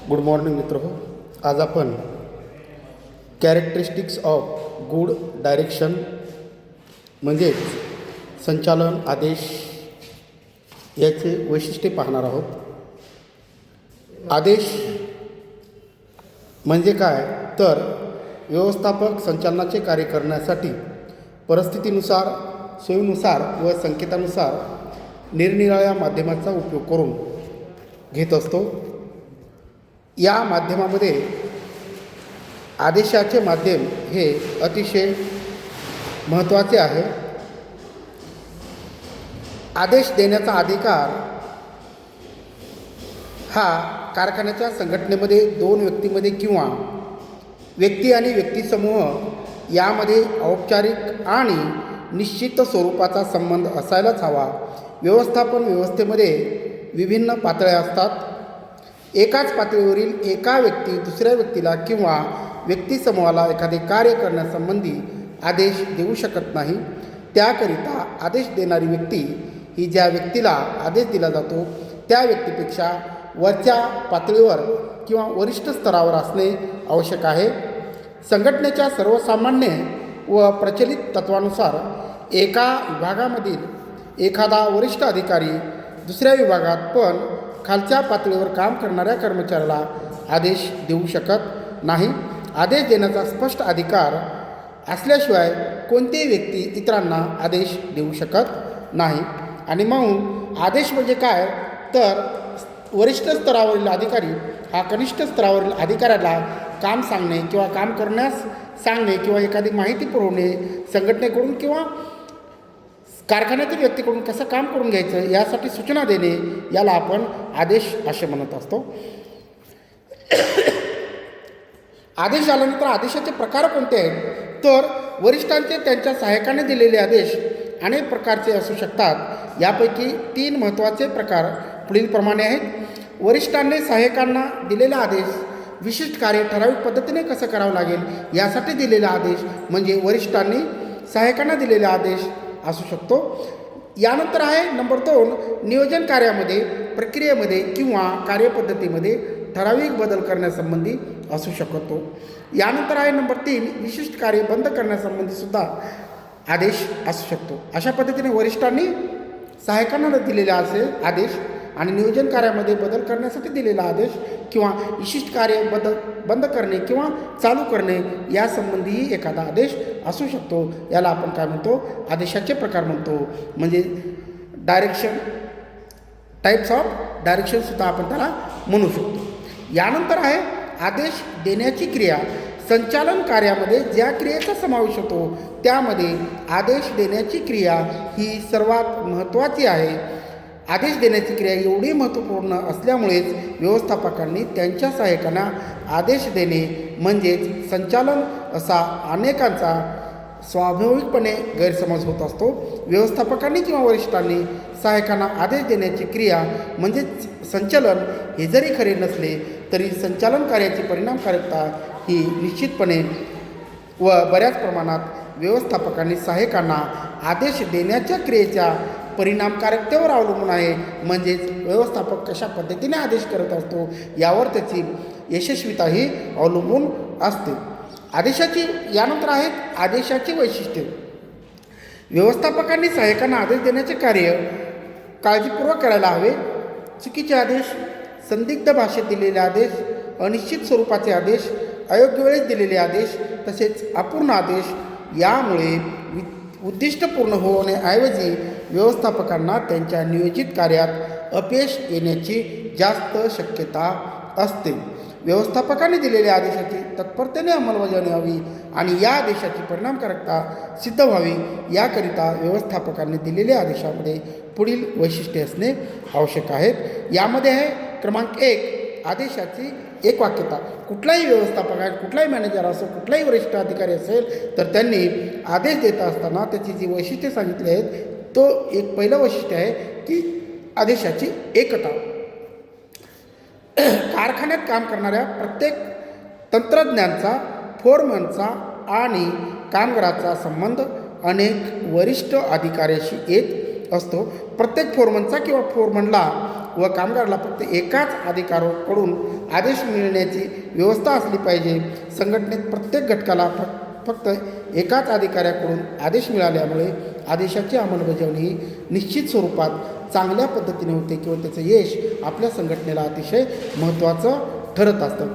Good morning मित्रहो. आज आपण कॅरेक्टरिस्टिक्स ऑफ गुड डायरेक्शन म्हणजेच संचालन आदेश याचे वैशिष्ट्ये पाहणार आहोत. आदेश म्हणजे काय तर व्यवस्थापक संचालनाचे कार्य करण्यासाठी परिस्थितीनुसार, सोयीनुसार व संकेतानुसार निरनिराळ्या माध्यमाचा उपयोग करून घेत असतो. या माध्यमामध्ये आदेशाचे माध्यम हे अतिशय महत्त्वाचे आहे. आदेश देण्याचा अधिकार हा कारखान्याच्या संघटनेमध्ये दोन व्यक्तीमध्ये किंवा व्यक्ती आणि व्यक्तिसमूह यामध्ये औपचारिक आणि निश्चित स्वरूपाचा संबंध असायलाच हवा. व्यवस्थापन व्यवस्थेमध्ये विभिन्न पातळ्या असतात. एकाच पातळीवरील एका व्यक्ती दुसऱ्या व्यक्तीला किंवा व्यक्तिसमूहाला एखादे कार्य करण्यासंबंधी आदेश देऊ शकत नाही. त्याकरिता आदेश देणारी व्यक्ती ही ज्या व्यक्तीला आदेश दिला जातो त्या व्यक्तीपेक्षा वरच्या पातळीवर किंवा वरिष्ठ स्तरावर असणे आवश्यक आहे. संघटनेच्या सर्वसामान्य व प्रचलित तत्वानुसार एका विभागामधील एखादा वरिष्ठ अधिकारी दुसऱ्या विभागात पण खालच्या पातळीवर काम करणाऱ्या कर्मचाऱ्याला आदेश देऊ शकत नाही. आदेश देण्याचा स्पष्ट अधिकार असल्याशिवाय कोणतीही व्यक्ती इतरांना आदेश देऊ शकत नाही. आणि मग आदेश म्हणजे काय तर वरिष्ठ स्तरावरील अधिकारी हा कनिष्ठ स्तरावरील अधिकाऱ्याला काम सांगणे किंवा काम करण्यास सांगणे किंवा एखादी माहिती पुरवणे, संघटनेकडून किंवा कारखान्यातील व्यक्तीकडून कसं काम करून घ्यायचं यासाठी सूचना देणे याला आपण आदेश असे म्हणत असतो. आदेश झाल्यानंतर आदेशाचे प्रकार कोणते आहेत तर वरिष्ठांचे त्यांच्या सहाय्यकाने दिलेले आदेश अनेक प्रकारचे असू शकतात. यापैकी 3 महत्त्वाचे प्रकार पुढीलप्रमाणे आहेत. वरिष्ठांनी सहाय्यकांना दिलेला आदेश विशिष्ट कार्य ठराविक पद्धतीने कसं करावं लागेल यासाठी दिलेला आदेश म्हणजे वरिष्ठांनी सहाय्यकांना दिलेला आदेश असू शकतो. यानंतर आहे नंबर 2 नियोजन कार्यामध्ये, प्रक्रियेमध्ये किंवा कार्यपद्धतीमध्ये ठराविक बदल करण्यासंबंधी असू शकतो. यानंतर आहे नंबर 3 विशिष्ट कार्य बंद करण्यासंबंधी सुद्धा आदेश असू शकतो. अशा पद्धतीने वरिष्ठांनी सहाय्यकांना दिलेला आदेश आणि नियोजन कार्यामध्ये बदल करण्यासाठी दिलेला आदेश किंवा विशिष्ट कार्य बंद करणे किंवा चालू करणे यासंबंधीही एखादा आदेश असू शकतो. याला आपण काय म्हणतो आदेशाचे प्रकार म्हणतो. म्हणजे डायरेक्शन, टाईप्स ऑफ डायरेक्शनसुद्धा आपण त्याला म्हणू शकतो. यानंतर आहे आदेश देण्याची क्रिया. संचालन कार्यामध्ये ज्या क्रियेचा समावेश होतो त्यामध्ये आदेश देण्याची क्रिया ही सर्वात महत्त्वाची आहे. आदेश देण्याची क्रिया एवढी महत्त्वपूर्ण असल्यामुळेच व्यवस्थापकांनी त्यांच्या सहाय्यकांना आदेश देणे म्हणजेच संचालन असा अनेकांचा स्वाभाविकपणे गैरसमज होत असतो. व्यवस्थापकांनी किंवा वरिष्ठांनी सहाय्यकांना आदेश देण्याची क्रिया म्हणजेच संचालन हे जरी खरे नसले तरी संचालन कार्याची परिणामकारकता ही निश्चितपणे व बऱ्याच प्रमाणात व्यवस्थापकांनी सहाय्यकांना आदेश देण्याच्या क्रियेच्या परिणामकारकतेवर अवलंबून आहे. म्हणजेच व्यवस्थापक कशा पद्धतीने आदेश करत असतो यावर त्याची यशस्वीताही अवलंबून असते. यानंतर आहेत आदेशाची वैशिष्ट्ये. व्यवस्थापकांनी सहाय्यकांना आदेश देण्याचे कार्य काळजीपूर्वक करायला हवे. चुकीचे आदेश, संदिग्ध भाषेत दिलेले आदेश, अनिश्चित स्वरूपाचे आदेश, अयोग्य वेळेस दिलेले आदेश तसेच अपूर्ण आदेश यामुळे उद्दिष्ट पूर्ण होण्याऐवजी व्यवस्थापकांना त्यांच्या नियोजित कार्यात अपयश येण्याची जास्त शक्यता असते. व्यवस्थापकांनी दिलेल्या आदेशाची तत्परतेने अंमलबजावणी व्हावी आणि या आदेशाची परिणामकारकता सिद्ध व्हावी याकरिता व्यवस्थापकांनी दिलेल्या आदेशामध्ये पुढील वैशिष्ट्ये असणे आवश्यक आहेत. यामध्ये आहे क्रमांक 1 आदेशाची एकवाक्यता. कुठलाही व्यवस्थापक आहे, कुठलाही मॅनेजर असो, कुठलाही वरिष्ठ अधिकारी असेल तर त्यांनी आदेश देत असताना त्याची जी वैशिष्ट्ये सांगितली आहेत तो एक पहिलं वैशिष्ट्य आहे की आदेशाची एकता. कारखान्यात काम करणाऱ्या प्रत्येक तंत्रज्ञाचा, फोरमनचा आणि कामगाराचा संबंध अनेक वरिष्ठ अधिकाऱ्याशी येत असतो. प्रत्येक फोरमनचा किंवा फोरमनला व कामगाराला फक्त एकाच अधिकाऱ्याकडून आदेश मिळण्याची व्यवस्था असली पाहिजे. संघटनेत प्रत्येक घटकाला फक्त एकाच अधिकाऱ्याकडून आदेश मिळाल्यामुळे आदेशाची अंमलबजावणी ही निश्चित स्वरूपात चांगल्या पद्धतीने होते किंवा त्याचं यश आपल्या संघटनेला अतिशय महत्त्वाचं ठरत असतं.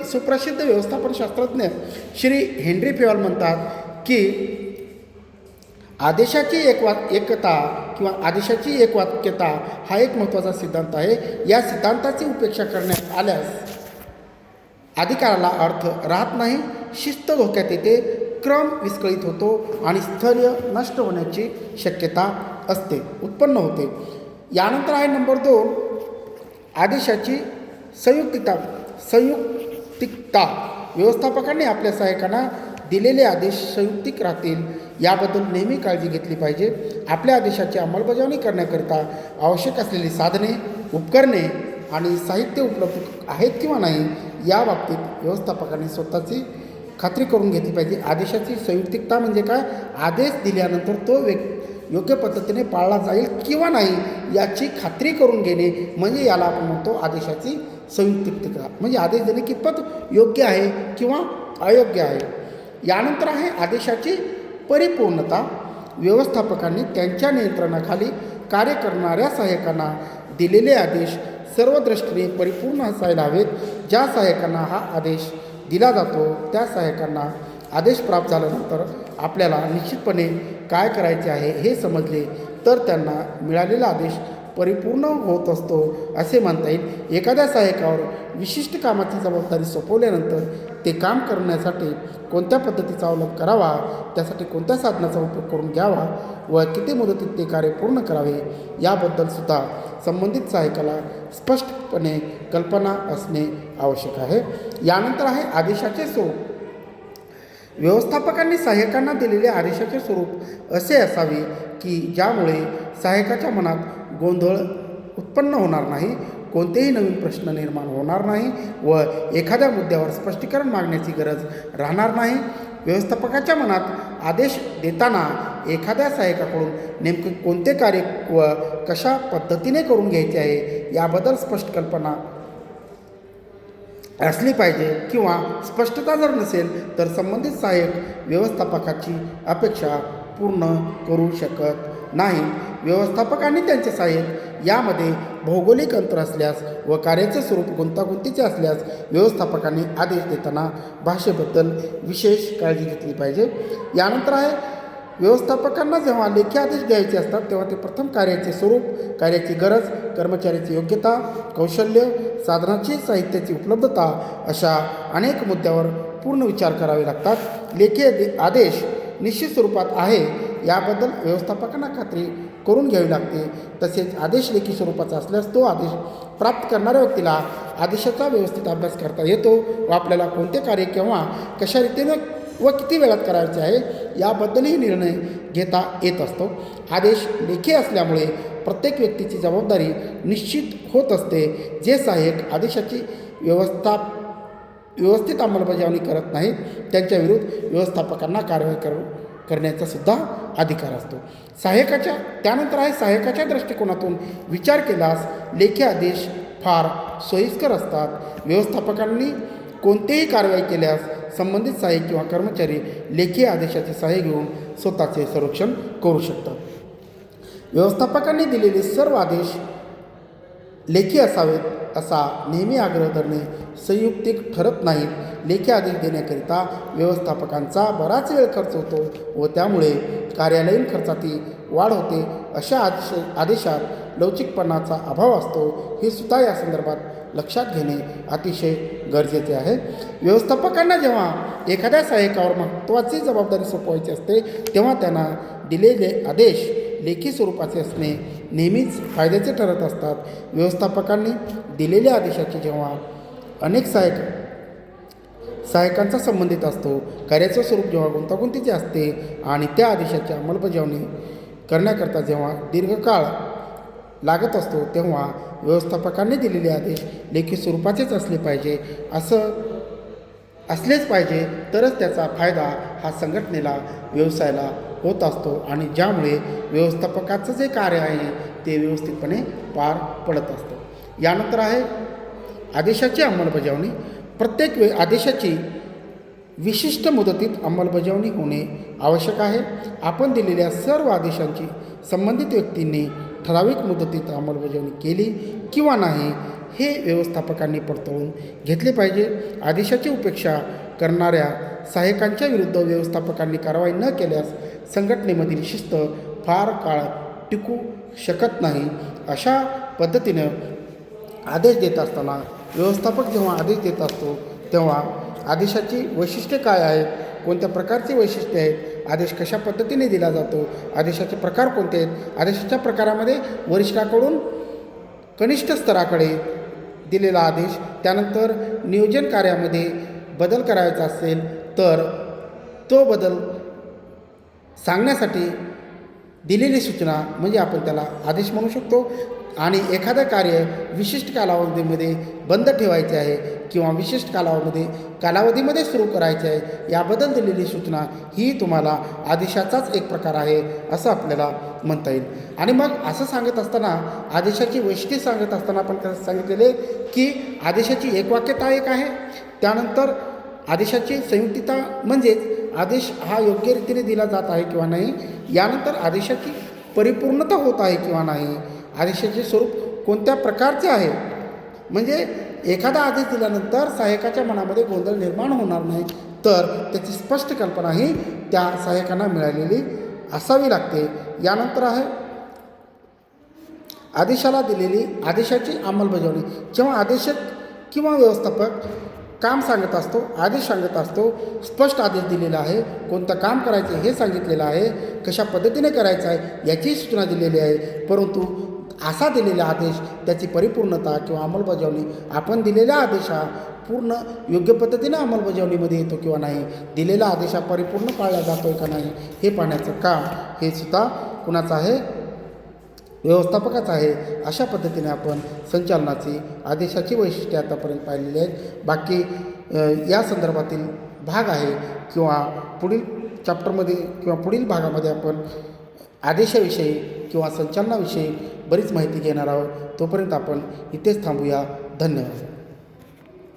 सुप्रसिद्ध व्यवस्थापन शास्त्रज्ञ श्री हेनरी फेवल म्हणतात की आदेशाची एकता किंवा आदेशाची एकवाक्यता हा एक महत्त्वाचा सिद्धांत आहे. या सिद्धांताची उपेक्षा करण्यात आल्यास अधिकाराला अर्थ राहत नाही, शिस्त धोक्यात येते, क्रम विस्कळीत होतो आणि स्थैर्य नष्ट होण्याची शक्यता उत्पन्न होते. यानंतर आहे नंबर 2, आदेशाची संयुक्तिकता. व्यवस्थापकांनी आपल्या सहाय्यकांना दिलेले आदेश संयुक्तिक राहतील याबद्दल नेहमी काळजी घेतली पाहिजे. आपल्या आदेशाची अंमलबजावणी करण्याकरिता आवश्यक असलेली साधने, उपकरणे आणि साहित्य उपलब्ध आहेत किंवा नाही या बाबतीत व्यवस्थापकांनी स्वतःची खात्री करून घेतली पाहिजे. आदेशाची संयुक्तिकता म्हणजे काय? आदेश दिल्यानंतर तो योग्य पद्धतीने पाळला जाईल किंवा नाही याची खात्री करून घेणे म्हणजे याला आपण म्हणतो आदेशाची संयुक्तिकता. म्हणजे आदेश देणे कितपत योग्य आहे किंवा अयोग्य आहे. यानंतर आहे आदेशाची परिपूर्णता. व्यवस्थापकांनी त्यांच्या नियंत्रणाखाली कार्य करणाऱ्या सहाय्यकांना दिलेले आदेश सर्व दृष्टीने परिपूर्ण असायला हवेत. ज्या सहाय्यकांना हा आदेश दिला जातो त्या सहाय्यकांना आदेश प्राप्त झाल्यानंतर आपल्याला निश्चितपणे काय करायचे आहे हे समजले तर त्यांना मिळालेला आदेश परिपूर्ण होत असतो असे म्हणता येईल. एखाद्या सहाय्यकावर विशिष्ट कामाची जबाबदारी सोपवल्यानंतर ते काम करण्यासाठी कोणत्या पद्धतीचा अवलंब करावा, त्यासाठी कोणत्या साधनाचा उपयोग करून घ्यावा व किती मुदतीत ते कार्य पूर्ण करावे याबद्दलसुद्धा संबंधित सहाय्यकाला स्पष्टपणे कल्पना असणे आवश्यक आहे. यानंतर आहे आदेशाचे स्वरूप. व्यवस्थापकांनी सहाय्यकांना दिलेले आदेशाचे स्वरूप असे असावे की ज्यामुळे सहाय्यकाच्या मनात गोंधळ उत्पन्न होणार नाही, कोणतेही नवीन प्रश्न निर्माण होणार नाही व एखाद्या मुद्द्यावर स्पष्टीकरण मागण्याची गरज राहणार नाही. व्यवस्थापकाच्या मनात आदेश देताना एखाद्या सहाय्यकाकडून नेमके कोणते कार्य व कशा पद्धतीने करून घ्यायचे आहे याबद्दल स्पष्ट कल्पना असली पाहिजे किंवा स्पष्टता जर नसेल तर संबंधित सहाय्यक व्यवस्थापकाची अपेक्षा पूर्ण करू शकत नाही. व्यवस्थापकांनी त्यांचे सहाय्यक यामध्ये भौगोलिक अंतर असल्यास व कार्याचे स्वरूप गुंतागुंतीचे असल्यास व्यवस्थापकांनी आदेश देताना भाषेबद्दल विशेष काळजी घेतली पाहिजे. यानंतर आहे व्यवस्थापकांना जेव्हा लेखी आदेश द्यायचे असतात तेव्हा ते प्रथम कार्याचे स्वरूप, कार्याची गरज, कर्मचाऱ्याची योग्यता, कौशल्य, साधनाची साहित्याची उपलब्धता अशा अनेक मुद्द्यावर पूर्ण विचार करावे लागतात. लेखी आदेश निश्चित स्वरूपात आहे याबद्दल व्यवस्थापकांना खात्री करून घ्यावी लागते. तसेच आदेश लेखी स्वरूपाचा असल्यास तो आदेश प्राप्त करणाऱ्या व्यक्तीला आदेशाचा व्यवस्थित अभ्यास करता येतो व आपल्याला कोणते कार्य केव्हा कशा रीतीने व किती वेळात करायचे आहे याबद्दलही निर्णय घेता येत असतो. आदेश लेखी असल्यामुळे प्रत्येक व्यक्तीची जबाबदारी निश्चित होत असते. जे सहाय्यक आदेशाची व्यवस्थित अंमलबजावणी करत नाहीत त्यांच्या विरुद्ध व्यवस्थापकांना कारवाई करण्याचा सुद्धा अधिकार असतो. त्यानंतर आहे सहाय्यकाच्या दृष्टिकोनातून विचार केल्यास लेखी आदेश फार सोयीस्कर असतात. व्यवस्थापकांनी कोणतेही कारवाई केल्यास संबंधित सहाय्यक किंवा कर्मचारी लेखी आदेशाचे सहाय्य घेऊन स्वतःचे संरक्षण करू शकतात. व्यवस्थापकांनी दिलेले सर्व आदेश लेखी असावेत असा नेहमी आग्रह धरणे संयुक्तिक ठरत नाहीत. लेखी आदेश देण्याकरिता व्यवस्थापकांचा बराच वेळ खर्च होतो व त्यामुळे कार्यालयीन खर्चातही वाढ होते. अशा आदेशात लवचिकपणाचा अभाव असतो हे सुद्धा या संदर्भात लक्षात घेणे अतिशय गरजेचे आहे. व्यवस्थापकांना जेव्हा एखाद्या सहाय्यकावर महत्त्वाची जबाबदारी सोपवायची असते तेव्हा त्यांना दिलेले आदेश लेखी स्वरूपाचे असणे नेहमीच फायद्याचे ठरत असतात. व्यवस्थापकांनी दिलेल्या आदेशाची जेव्हा अनेक सहाय्यकांचा संबंधित असतो, कार्याचं स्वरूप जेव्हा गुंतागुंतीचे असते आणि त्या आदेशाची अंमलबजावणी करण्याकरता जेव्हा दीर्घकाळ लागत असतो तेव्हा व्यवस्थापकांनी दिलेले आदेश लेखी स्वरूपाचेच असले पाहिजे असलेच पाहिजे, तरच त्याचा फायदा हा संघटनेला, व्यवसायाला होत असतो आणि ज्यामुळे व्यवस्थापकाचं जे कार्य आहे ते व्यवस्थितपणे पार पडत असतं. यानंतर आहे आदेशाची अंमलबजावणी. प्रत्येक आदेशाची विशिष्ट मुदतीत अंमलबजावणी होणे आवश्यक आहे. आपण दिलेल्या सर्व आदेशांची संबंधित व्यक्तींनी ठराविक मुदतीत अंमलबजावणी केली किंवा नाही हे व्यवस्थापकांनी पडताळून घेतले पाहिजे. आदेशाची उपेक्षा करणाऱ्या सहाय्यकांच्या विरुद्ध व्यवस्थापकांनी कारवाई न केल्यास संघटनेमधील शिस्त फार काळ टिकू शकत नाही. अशा पद्धतीनं आदेश देत असताना व्यवस्थापक जेव्हा आदेश देत असतो तेव्हा आदेशाची वैशिष्ट्ये काय आहेत, कोणत्या प्रकारची वैशिष्ट्ये आहेत, आदेश कशा पद्धतीने दिला जातो, आदेशाचे प्रकार कोणते आहेत, आदेशाच्या प्रकारामध्ये वरिष्ठाकडून कनिष्ठ स्तराकडे दिलेला आदेश, त्यानंतर नियोजन कार्यामध्ये बदल करायचा असेल तर तो बदल सांगण्यासाठी दिलेली सूचना म्हणजे आपण त्याला आदेश म्हणू शकतो. आणि एखादं कार्य विशिष्ट कालावधीमध्ये बंद ठेवायचे आहे किंवा विशिष्ट कालावधीमध्ये सुरू करायचे आहे याबद्दल दिलेली सूचना ही तुम्हाला आदेशाचाच एक प्रकार आहे असं आपल्याला म्हणता येईल. आणि मग असं सांगत असताना आदेशाची वैशिष्ट्ये सांगत असताना आपण कसं सांगितलेले की आदेशाची एकवाक्यता एक आहे, त्यानंतर आदेशाची संयुक्तता म्हणजेच आदेश हा योग्य रीतीने दिला जात आहे किंवा नाही, यानंतर आदेशाची परिपूर्णता होत आहे किंवा नाही, आदेशाचे स्वरूप कोणत्या प्रकारचे आहे, म्हणजे एखादा आदेश दिल्यानंतर सहाय्यकाच्या मनामध्ये गोंधळ निर्माण होणार नाही तर त्याची स्पष्ट कल्पना ही त्या सहाय्यकांना मिळालेली असावी लागते. यानंतर आहे आदेशाला दिलेली आदेशाची अंमलबजावणी. जेव्हा आदेशक किंवा व्यवस्थापक काम सांगत असतो, आदेश सांगत असतो, स्पष्ट आदेश दिलेला आहे, कोणतं काम करायचं हे सांगितलेलं आहे, कशा पद्धतीने करायचं आहे याची सूचना दिलेली आहे, परंतु असा दिलेला आदेश त्याची परिपूर्णता किंवा अंमलबजावणी आपण दिलेला आदेश हा पूर्ण योग्य पद्धतीने अंमलबजावणीमध्ये येतो किंवा नाही, दिलेला आदेश हा परिपूर्ण पाळला जातो आहे का नाही हे पाहण्याचं काम हे सुद्धा कुणाचं आहे, व्यवस्थापकाचं आहे. अशा पद्धतीने आपण संचालनाची आदेशाची वैशिष्ट्ये आतापर्यंत पाहिलेली आहेत. बाकी या संदर्भातील भाग आहे किंवा पुढील चॅप्टरमध्ये किंवा पुढील भागामध्ये आपण आदेशाविषयी किंवा संचालनाविषयी बरीच माहिती घेणार आहोत. तोपर्यंत आपण इथेच थांबूया. धन्यवाद.